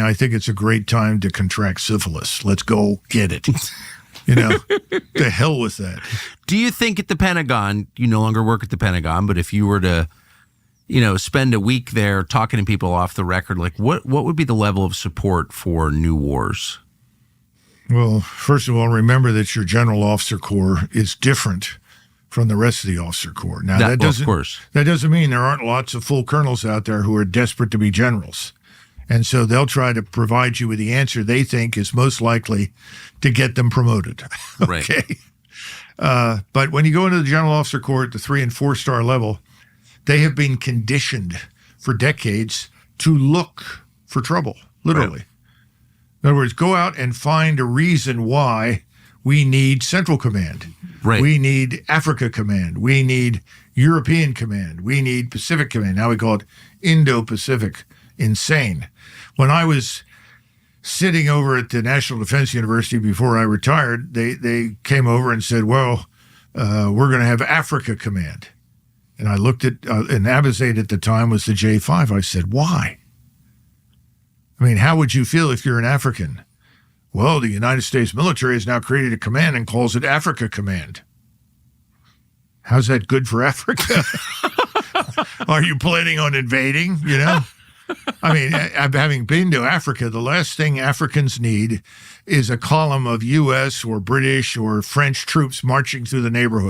I think it's a great time to contract syphilis. Let's go get it. The hell with that. Do you think at the Pentagon, you no longer work at the Pentagon, but if you were to, spend a week there talking to people off the record, like what would be the level of support for new wars? Well, first of all, remember that your general officer corps is different from the rest of the officer corps. Now, that doesn't mean there aren't lots of full colonels out there who are desperate to be generals. And so they'll try to provide you with the answer they think is most likely to get them promoted. Okay. Right. But when you go into the general officer corps at the 3- and 4-star level, they have been conditioned for decades to look for trouble, literally. Right. In other words, go out and find a reason why we need Central Command. Right. We need Africa Command. We need European Command. We need Pacific Command. Now we call it Indo-Pacific. Insane. When I was sitting over at the National Defense University before I retired, they came over and said, well, we're going to have Africa Command. And I looked at, and Abizade at the time was the J5. I said, why? I mean, how would you feel if you're an African? Well, the United States military has now created a command and calls it Africa Command. How's that good for Africa? Are you planning on invading, I mean, having been to Africa, the last thing Africans need is a column of U.S. or British or French troops marching through the neighborhood.